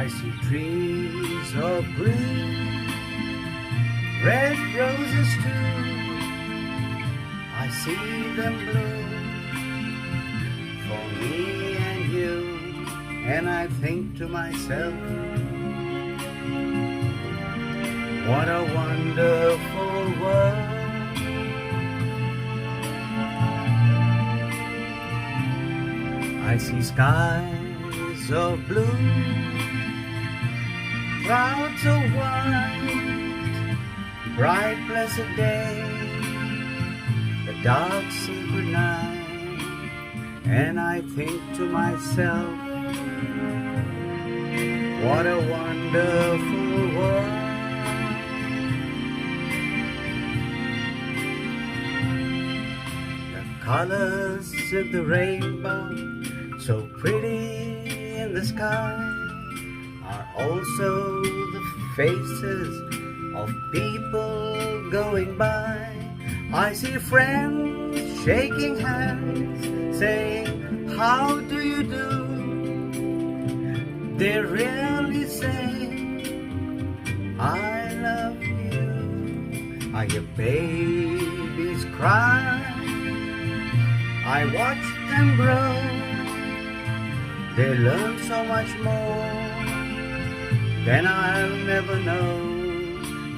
I see trees of green, red roses too. I see them bloom for me and you, and I think to myself, what a wonderful world. I see skies of blue, clouds of white, bright blessed day, the dark secret night, and I think to myself, what a wonderful world. The colors of the rainbow, so pretty in the sky, are also the faces of people going by. I see friends shaking hands, saying, how do you do? They really say, I love you. I hear babies cry, I watch them grow. They learn so much more than I'll never know,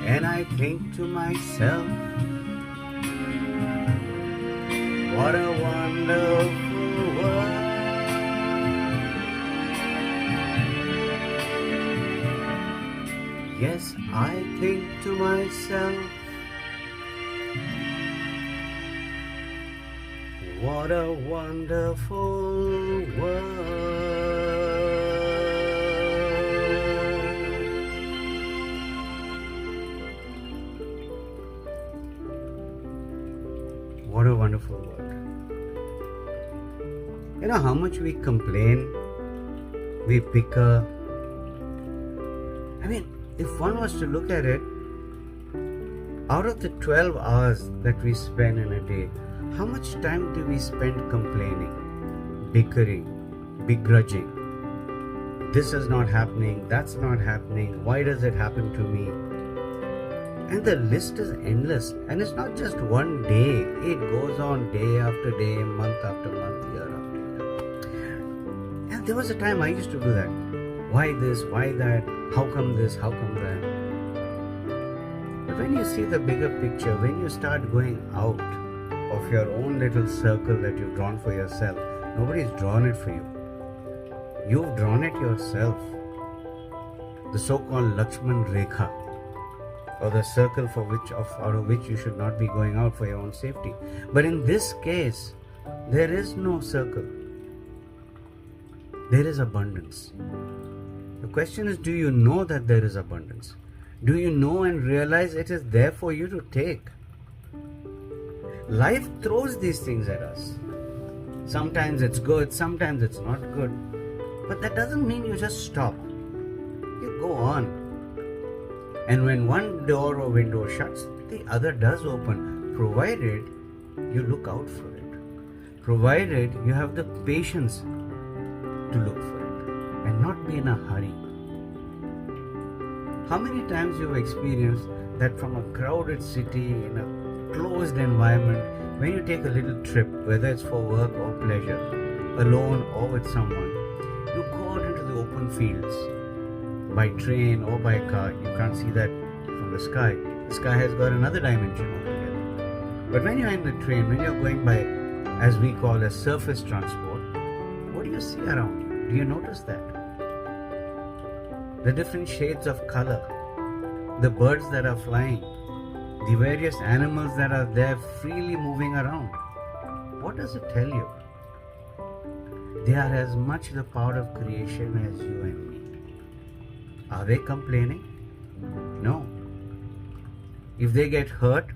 and I think to myself, what a wonderful world. Yes, I think to myself, what a wonderful world. What a wonderful world. You know how much we complain, we bicker. I mean, if one was to look at it, out of the 12 hours that we spend in a day, how much time do we spend complaining, bickering, begrudging? This is not happening, that's not happening, why does it happen to me? And the list is endless. And it's not just one day, it goes on day after day, month after month, year after year. And there was a time I used to do that. Why this, why that, how come this, how come that? But when you see the bigger picture, when you start going out of your own little circle that you've drawn for yourself, nobody's drawn it for you. You've drawn it yourself. The so-called Lakshman Rekha, or the circle out of which you should not be going out for your own safety. But in this case, there is no circle. There is abundance. The question is, do you know that there is abundance? Do you know and realize it is there for you to take? Life throws these things at us. Sometimes it's good, sometimes it's not good. But that doesn't mean you just stop. You go on. And when one door or window shuts, the other does open, provided you look out for it. Provided you have the patience to look for it and not be in a hurry. How many times you've experienced that from a crowded city in a closed environment, when you take a little trip, whether it's for work or pleasure, alone or with someone, you go out into the open fields by train or by car. You can't see that from the sky. The sky has got another dimension altogether. But when you're in the train, when you're going by, as we call a surface transport, what do you see around you? Do you notice that? The different shades of color, the birds that are flying, the various animals that are there freely moving around. What does it tell you? They are as much the power of creation as you and me. Are they complaining? No. If they get hurt,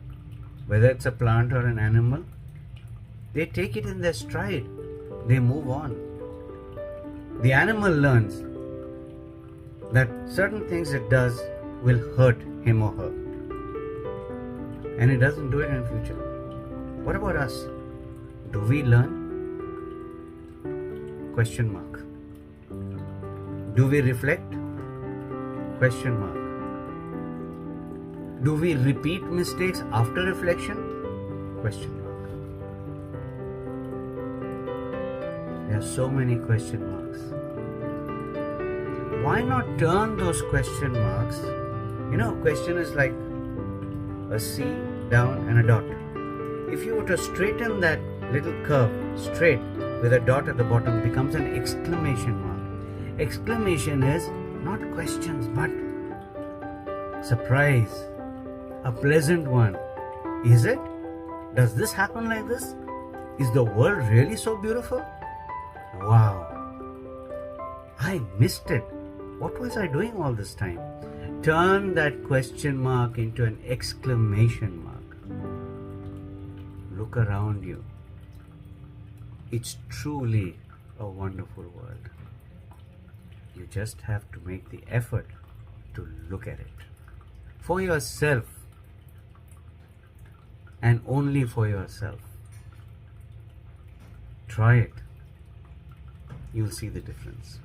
whether it's a plant or an animal, they take it in their stride. They move on. The animal learns that certain things it does will hurt him or her. And it doesn't do it in future. What about us? Do we learn? Question mark. Do we reflect? Question mark. Do we repeat mistakes after reflection? Question mark. There are so many question marks. Why not turn those question marks? Question is like a C, down, and a dot. If you were to straighten that little curve straight with a dot at the bottom, becomes an exclamation mark. Exclamation is not questions but surprise, a pleasant one. Is it? Does this happen like this? Is the world really so beautiful? Wow, I missed it. What was I doing all this time? Turn that question mark into an exclamation mark. Look around you. It's truly a wonderful world. You just have to make the effort to look at it for yourself, and only for yourself. Try it. You'll see the difference.